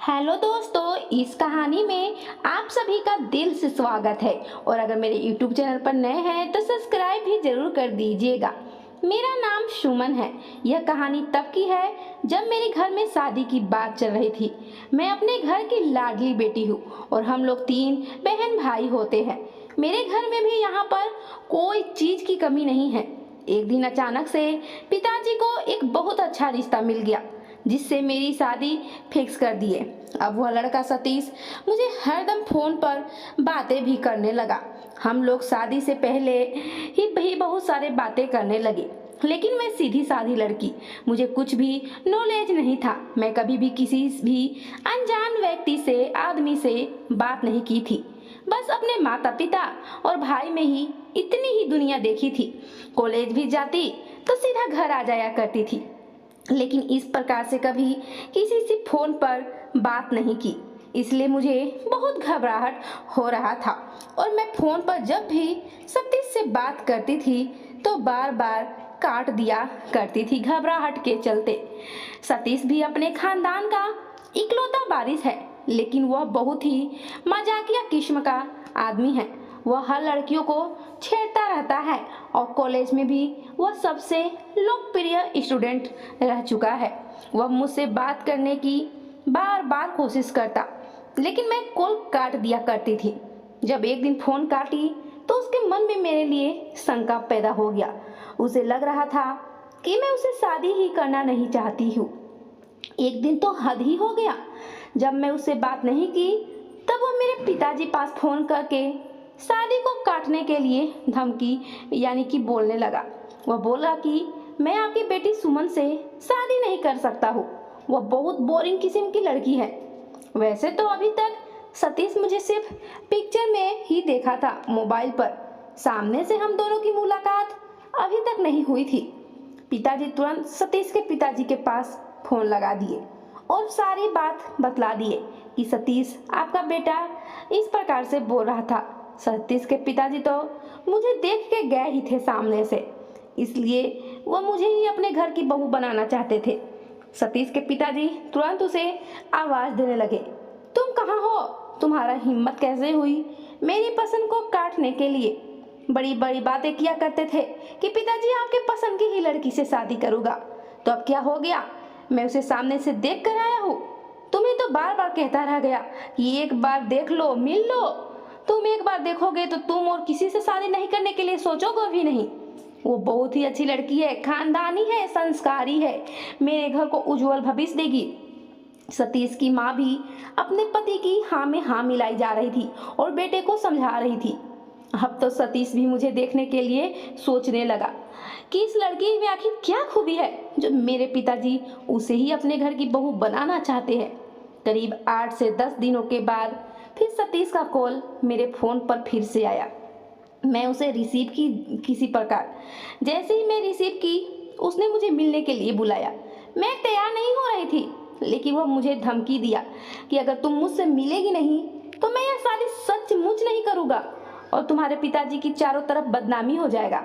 Hello दोस्तों, इस कहानी में आप सभी का दिल से स्वागत है। और अगर मेरे YouTube चैनल पर नए हैं तो सब्सक्राइब भी जरूर कर दीजिएगा। मेरा नाम सुमन है। यह कहानी तब की है जब मेरे घर में शादी की बात चल रही थी। मैं अपने घर की लाडली बेटी हूँ और हम लोग 3 बहन भाई होते हैं। मेरे घर में भी यहाँ पर कोई चीज की कमी नहीं है। एक दिन अचानक से पिताजी को एक बहुत अच्छा रिश्ता मिल गया जिससे मेरी शादी फिक्स कर दिए। अब वह लड़का सतीश मुझे हरदम फोन पर बातें भी करने लगा। हम लोग शादी से पहले ही बहुत सारे बातें करने लगे, लेकिन मैं सीधी साधी लड़की, मुझे कुछ भी नॉलेज नहीं था। मैं कभी भी किसी भी अनजान व्यक्ति से आदमी से बात नहीं की थी। बस अपने माता पिता और भाई में ही इतनी ही दुनिया देखी थी। कॉलेज भी जाती तो सीधा घर आ जाया करती थी, लेकिन इस प्रकार से कभी किसी से फोन पर बात नहीं की। इसलिए मुझे बहुत घबराहट हो रहा था और मैं फोन पर जब भी सतीश से बात करती थी तो बार बार काट दिया करती थी घबराहट के चलते। सतीश भी अपने खानदान का इकलौता वारिस है, लेकिन वह बहुत ही मजाकिया किस्म का आदमी है। वह हर लड़कियों को छेड़ता रहता है और कॉलेज में भी वह सबसे लोकप्रिय स्टूडेंट रह चुका है। वह मुझसे बात करने की बार बार कोशिश करता, लेकिन मैं कॉल काट दिया करती थी। जब एक दिन फोन काटी तो उसके मन में मेरे लिए शंका पैदा हो गया। उसे लग रहा था कि मैं उसे शादी ही करना नहीं चाहती हूँ। एक दिन तो हद ही हो गया। जब मैं उससे बात नहीं की तब वह मेरे पिताजी पास फोन करके शादी को काटने के लिए धमकी यानी कि बोलने लगा। वह बोला कि मैं आपकी बेटी सुमन से शादी नहीं कर सकता हूँ, वह बहुत बोरिंग किस्म की लड़की है। वैसे तो अभी तक सतीश मुझे सिर्फ पिक्चर में ही देखा था, मोबाइल पर। सामने से हम दोनों की मुलाकात अभी तक नहीं हुई थी। पिताजी तुरंत सतीश के पिताजी के पास फोन लगा दिए और सारी बात बतला दिए कि सतीश आपका बेटा इस प्रकार से बोल रहा था। सतीश के पिताजी तो मुझे देख के गए ही थे सामने से, इसलिए वह मुझे ही अपने घर की बहू बनाना चाहते थे। सतीश के पिताजी तुरंत उसे आवाज देने लगे, तुम कहाँ हो? तुम्हारा हिम्मत कैसे हुई मेरी पसंद को काटने के लिए? बड़ी बड़ी बातें किया करते थे कि पिताजी आपके पसंद की ही लड़की से शादी करूंगा। तो अब क्या हो गया? मैं उसे सामने से देख कर आया हूँ। तुम्हें तो बार बार कहता रह गया कि एक बार देख लो, मिल लो। तुम एक बार देखोगे तो तुम और किसी से शादी नहीं करने के लिए सोचोगे भी नहीं। वो बहुत ही अच्छी लड़की है, खानदानी है, संस्कारी है, मेरे घर को उज्जवल भविष्य देगी। सतीश की माँ भी अपने पति की हाँ में हाँ मिलाई जा रही थी और बेटे को समझा रही थी। अब तो सतीश भी मुझे देखने के लिए सोचने लगा कि इस लड़की में आखिर क्या खूबी है जो मेरे पिताजी उसे ही अपने घर की बहू बनाना चाहते हैं। करीब 8 से 10 दिनों के बाद फिर सतीश का कॉल मेरे फोन पर फिर से आया। मैं उसे रिसीव की किसी प्रकार। जैसे ही मैं रिसीव की उसने मुझे मिलने के लिए बुलाया। मैं तैयार नहीं हो रही थी, लेकिन वह मुझे धमकी दिया कि अगर तुम मुझसे मिलेगी नहीं तो मैं यह शादी सचमुच नहीं करूँगा और तुम्हारे पिताजी की चारों तरफ बदनामी हो जाएगा।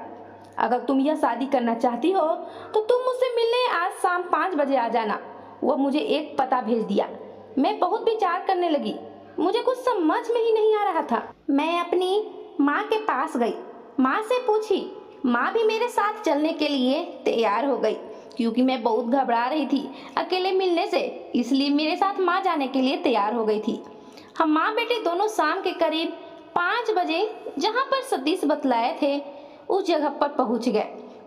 अगर तुम यह शादी करना चाहती हो तो तुम मुझसे मिलने आज शाम 5 बजे आ जाना। वह मुझे एक पता भेज दिया। मैं बहुत विचार करने लगी, मुझे कुछ समझ में ही नहीं आ रहा था। मैं अपनी माँ के पास गई, माँ से पूछी। माँ भी मेरे साथ चलने के लिए तैयार हो गई क्योंकि मैं बहुत घबरा रही थी अकेले मिलने से, इसलिए मेरे साथ माँ जाने के लिए तैयार हो गई थी। हम माँ बेटी दोनों शाम के करीब 5 बजे जहाँ पर सतीश बतलाए थे उस जगह पर पहुँच गए।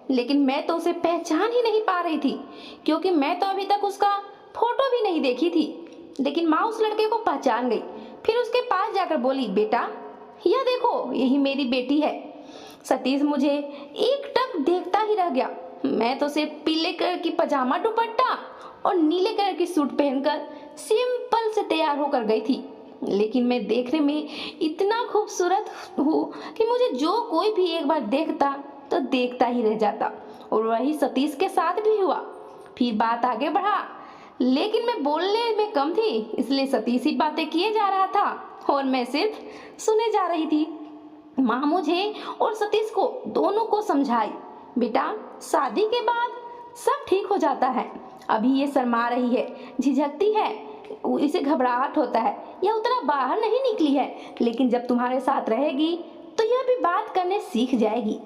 लेकिन मैं तो उसे पहचान ही नहीं पा रही थी क्योंकि मैं तो अभी तक उसका फोटो भी नहीं देखी थी। लेकिन माँ उस लड़के को पहचान गई। फिर उसके पास जाकर बोली, बेटा यह देखो, यही मेरी बेटी है। सतीश मुझे एकटक देखता ही रह गया। मैं तो सिर्फ पीले कलर की पजामा दुपट्टा और नीले कलर की सूट पहनकर सिंपल से तैयार होकर गई थी, लेकिन मैं देखने में इतना खूबसूरत हूँ कि मुझे जो कोई भी एक बार देखता तो देखता ही रह जाता। और वही सतीश के साथ भी हुआ। फिर बात आगे बढ़ा, लेकिन मैं बोलने में कम थी, इसलिए सतीश ही बातें किए जा रहा था और मैं सिर्फ सुने जा रही थी। माँ मुझे और सतीश को दोनों को समझाई, बेटा शादी के बाद सब ठीक हो जाता है। अभी ये शर्मा रही है, झिझकती है, इसे घबराहट होता है, यह उतना बाहर नहीं निकली है, लेकिन जब तुम्हारे साथ रहेगी तो यह भी बात करने सीख जाएगी।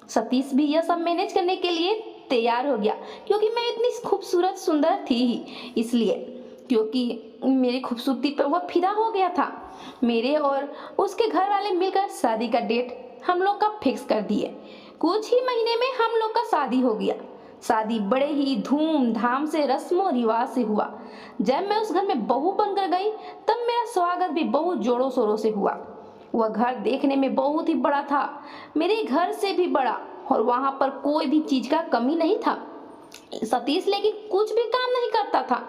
सतीश भी यह सब मैनेज करने के लिए तैयार हो गया, क्योंकि मैं इतनी खूबसूरत सुंदर थी ही, इसलिए क्योंकि मेरी खूबसूरती पर वह फिदा हो गया था। मेरे और उसके घर वाले मिलकर शादी का डेट हम लोग का फिक्स कर दिए। कुछ ही महीने में हम लोग का शादी हो गया। शादी बड़े ही धूमधाम से रस्मों रिवाज से हुआ। जब मैं उस घर में बहू बनकर गई तब मेरा स्वागत भी बहुत जोरों शोरों से हुआ। वह घर देखने में बहुत ही बड़ा था, मेरे घर से भी बड़ा, और वहां पर कोई भी चीज का कमी नहीं था। सतीश लेकिन कुछ भी काम नहीं करता था,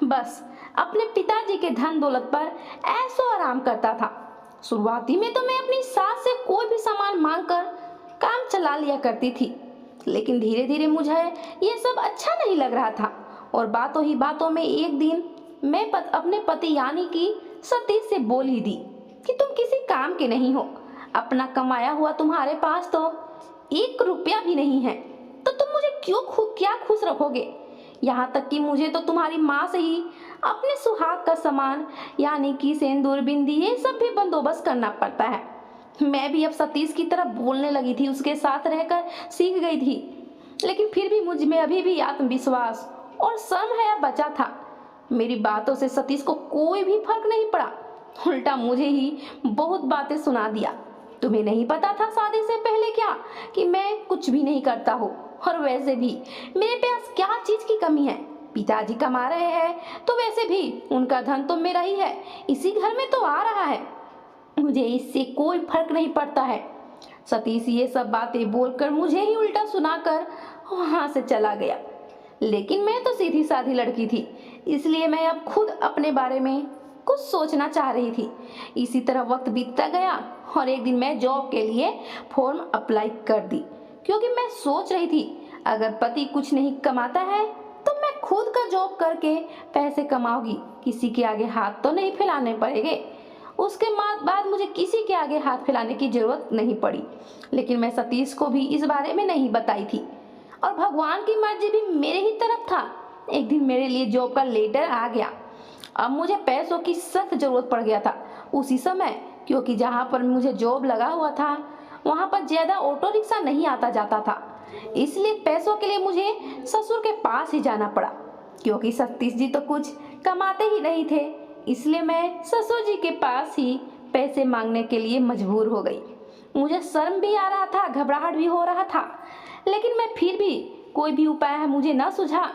बस अपने पिताजी के धन दौलत पर ऐशो आराम करता था। शुरुआती में तो मैं अपनी सास से कोई भी सामान मांगकर काम चला लिया करती थी, लेकिन धीरे धीरे मुझे ये सब अच्छा नहीं लग रहा था। और बातों ही बातों में एक दिन मैं अपने पति यानी कि सतीश से बोल ही दी कि तुम किसी काम के नहीं हो, अपना कमाया हुआ तुम्हारे पास तो 1 रुपया भी नहीं है, तो तुम मुझे क्या खुश रखोगे। यहाँ तक कि मुझे तो तुम्हारी माँ से ही अपने सुहाग का सामान यानी कि सिंदूर बिंदी ये सब भी बंदोबस्त करना पड़ता है। मैं भी अब सतीश की तरह बोलने लगी थी, उसके साथ रहकर सीख गई थी, लेकिन फिर भी मुझ में अभी भी आत्मविश्वास और शर्म हया बचा था। मेरी बातों से सतीश को कोई भी फर्क नहीं पड़ा, उल्टा मुझे ही बहुत बातें सुना दिया। तुम्हें नहीं पता था शादी से पहले क्या कि मैं कुछ भी नहीं करता हूँ, और वैसे भी मेरे पास क्या चीज की कमी है। पिताजी कमा रहे हैं तो वैसे भी उनका धन तो मेरा ही है, इसी घर में तो आ रहा है, मुझे इससे कोई फर्क नहीं पड़ता है। सतीश ये सब बातें बोलकर मुझे ही उल्टा सुनाकर वहां से चला गया। लेकिन मैं तो सीधी साधी लड़की थी, इसलिए मैं अब खुद अपने बारे में कुछ सोचना चाह रही थी। इसी तरह वक्त बीतता गया और एक दिन मैं जॉब के लिए फॉर्म अप्लाई कर दी, क्योंकि मैं सोच रही थी अगर पति कुछ नहीं कमाता है तो मैं खुद का जॉब करके पैसे कमाऊंगी, किसी के आगे हाथ तो नहीं फैलाने पड़ेंगे। उसके बाद मुझे किसी के आगे हाथ फैलाने की जरूरत नहीं पड़ी। लेकिन मैं सतीश को भी इस बारे में नहीं बताई थी, और भगवान की मर्जी भी मेरे ही तरफ था। एक दिन मेरे लिए जॉब का लेटर आ गया। अब मुझे पैसों की सख्त जरूरत पड़ गया था उसी समय, क्योंकि जहाँ पर मुझे जॉब लगा हुआ था वहाँ पर ज्यादा ऑटो रिक्शा नहीं आता जाता था, इसलिए पैसों के लिए मुझे ससुर के पास ही जाना पड़ा। क्योंकि सतीश जी तो कुछ कमाते ही नहीं थे, इसलिए मैं ससुर जी के पास ही पैसे मांगने के लिए मजबूर हो गई। मुझे शर्म भी आ रहा था, घबराहट भी हो रहा था, लेकिन मैं फिर भी कोई भी उपाय है मुझे ना सूझा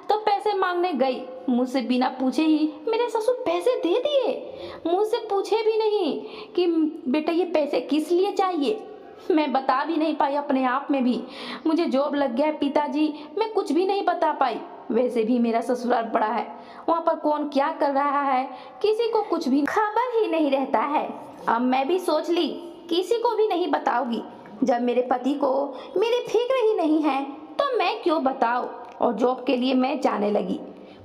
तो पैसे मांगने गई। मुझसे बिना पूछे ही मेरे ससुर पैसे दे दिए, मुझसे पूछे भी नहीं कि बेटा ये पैसे किस लिए चाहिए। मैं बता भी नहीं पाई अपने आप में भी, मुझे जॉब लग गया है पिताजी, मैं कुछ भी नहीं बता पाई। वैसे भी मेरा ससुराल बड़ा है, वहाँ पर कौन क्या कर रहा है किसी को कुछ भी खबर ही नहीं रहता है। अब मैं भी सोच ली किसी को भी नहीं बताऊंगी, जब मेरे पति को मेरी फिक्र ही नहीं है तो मैं क्यों बताऊं। और जॉब के लिए मैं जाने लगी।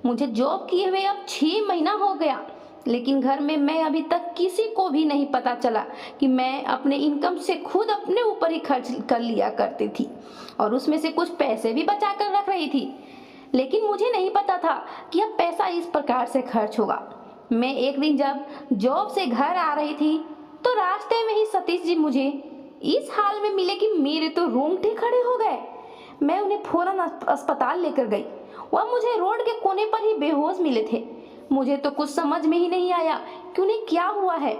मुझे जॉब किए हुए अब 6 महीना हो गया, लेकिन घर में मैं अभी तक किसी को भी नहीं पता चला कि मैं अपने इनकम से खुद अपने ऊपर ही खर्च कर लिया करती थी, और उसमें से कुछ पैसे भी बचा कर रख रही थी। लेकिन मुझे नहीं पता था कि अब पैसा इस प्रकार से खर्च होगा। मैं एक दिन जब जॉब से घर आ रही थी तो रास्ते में ही सतीश जी मुझे इस हाल में मिले कि मेरे तो रोंगटे खड़े हो गए। मैं उन्हें फौरन अस्पताल लेकर गई। वह मुझे रोड के कोने पर ही बेहोश मिले थे। मुझे तो कुछ समझ में ही नहीं आया कि उन्हें क्या हुआ है।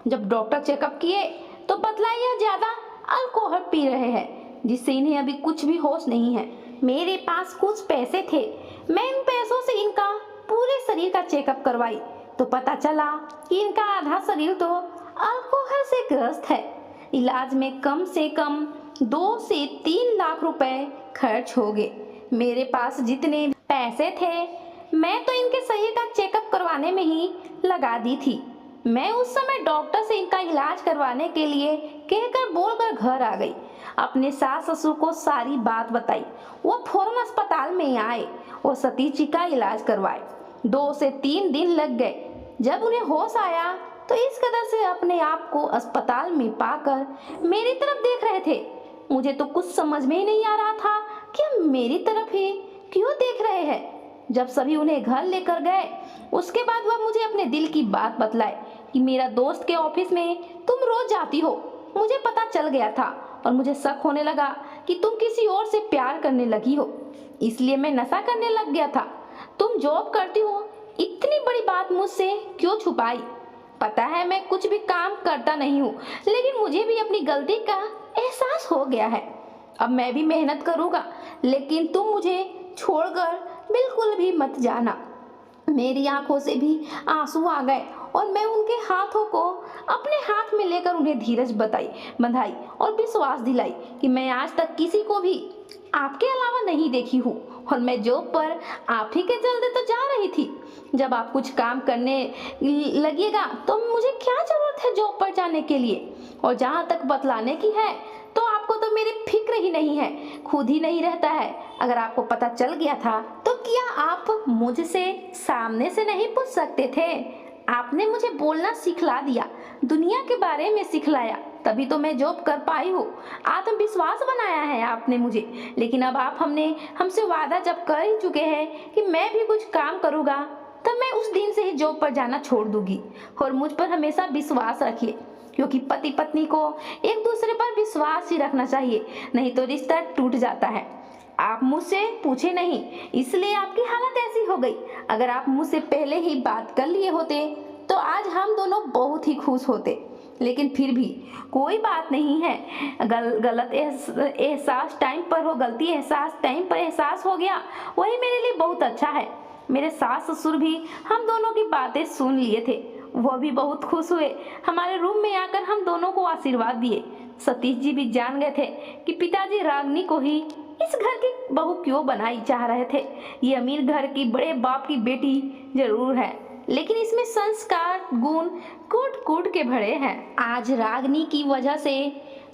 जब डॉक्टर चेकअप किए तो बतलाया यह ज्यादा अल्कोहल पी रहे हैं, जिससे इन्हें अभी कुछ भी होश नहीं है। मेरे पास कुछ पैसे थे, मैं इन पैसों से इनका पूरे शरीर का चेकअप करवाई तो पता चला कि इनका आधा शरीर तो अल्कोहल से ग्रस्त है। इलाज में कम से कम 2 से 3 लाख रुपए खर्च हो गए। मेरे पास जितने पैसे थे मैं तो इनके शरीर का चेकअप करवाने में ही लगा दी थी। मैं उस समय डॉक्टर से इनका इलाज करवाने के लिए कहकर बोलकर घर आ गई। अपने सास ससुर को सारी बात बताई। वो फौरन अस्पताल में आए और सतीश जी का इलाज करवाए। 2 से 3 दिन लग गए। जब उन्हें होश आया तो इस कदर से अपने आप को अस्पताल में पाकर मेरी तरफ देख रहे थे। मुझे तो कुछ समझ में ही नहीं आ रहा था कि मेरी तरफ ही क्यों देख रहे हैं। जब सभी उन्हें घर लेकर गए उसके बाद वह मुझे अपने दिल की बात बतलाए कि मेरा दोस्त के ऑफिस में तुम रोज जाती हो। मुझे पता चल गया था और मुझे शक होने लगा कि तुम किसी और से प्यार करने लगी हो, इसलिए मैं नशा करने लग गया था। तुम जॉब करती हो, इतनी बड़ी बात मुझसे क्यों छुपाई? पता है मैं कुछ भी काम करता नहीं हूँ, लेकिन मुझे भी अपनी गलती का एहसास हो गया है। अब मैं भी मेहनत करूँगा, लेकिन तुम मुझे छोड़कर बिल्कुल भी मत जाना। मेरी आंखों से भी आंसू आ गए और मैं उनके हाथों को अपने हाथ में लेकर उन्हें धीरज बंधाई और विश्वास दिलाई कि मैं आज तक किसी को भी आपके अलावा नहीं देखी हूँ और मैं जॉब पर आप ही के चलते तो जा रही थी। जब आप कुछ काम करने लगिएगा तो मुझे क्या जरूरत है जॉब पर जाने के लिए? और जहाँ तक बतलाने की है तो आपको तो मेरी फिक्र ही नहीं है, खुद ही नहीं रहता है। अगर आपको पता चल गया था तो क्या आप मुझसे सामने से नहीं पूछ सकते थे? आपने मुझे बोलना सिखला दिया, दुनिया के बारे में सिखलाया, तभी तो मैं जॉब कर पाई हूँ। आत्मविश्वास बनाया है आपने मुझे। लेकिन अब आप हमसे वादा जब कर ही चुके हैं कि मैं भी कुछ काम करूँगा, तब मैं उस दिन से ही जॉब पर जाना छोड़ दूंगी। और मुझ पर हमेशा विश्वास रखिए, क्योंकि पति पत्नी को एक दूसरे पर विश्वास ही रखना चाहिए, नहीं तो रिश्ता टूट जाता है। आप मुझसे पूछे नहीं, इसलिए आपकी हालत ऐसी हो गई। अगर आप मुझसे पहले ही बात कर लिए होते तो आज हम दोनों बहुत ही खुश होते। लेकिन फिर भी कोई बात नहीं है, गलत एहसास टाइम पर हो, गलती एहसास टाइम पर एहसास हो गया, वही मेरे लिए बहुत अच्छा है। मेरे सास ससुर भी हम दोनों की बातें सुन लिए थे, वह भी बहुत खुश हुए। हमारे रूम में आकर हम दोनों को आशीर्वाद दिए। सतीश जी भी जान गए थे कि पिताजी रागनी को ही इस घर की बहू क्यों बनाई चाह रहे थे। ये अमीर घर की बड़े बाप की बेटी जरूर है, लेकिन इसमें संस्कार गुण कूट कूट के भरे हैं। आज रागनी की वजह से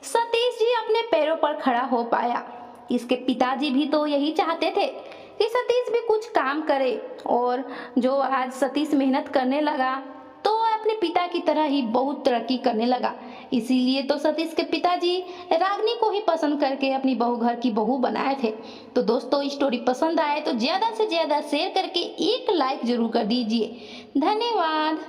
सतीश जी अपने पैरों पर खड़ा हो पाया। इसके पिताजी भी तो यही चाहते थे कि सतीश भी कुछ काम करे, और जो आज सतीश मेहनत करने लगा तो अपने पिता की तरह ही बहुत तरक्की करने लगा। इसीलिए तो सतीश के पिताजी रागनी को ही पसंद करके अपनी घर की बहू बनाए थे। तो दोस्तों, स्टोरी पसंद आए तो ज़्यादा से ज़्यादा शेयर करके एक लाइक जरूर कर दीजिए। धन्यवाद।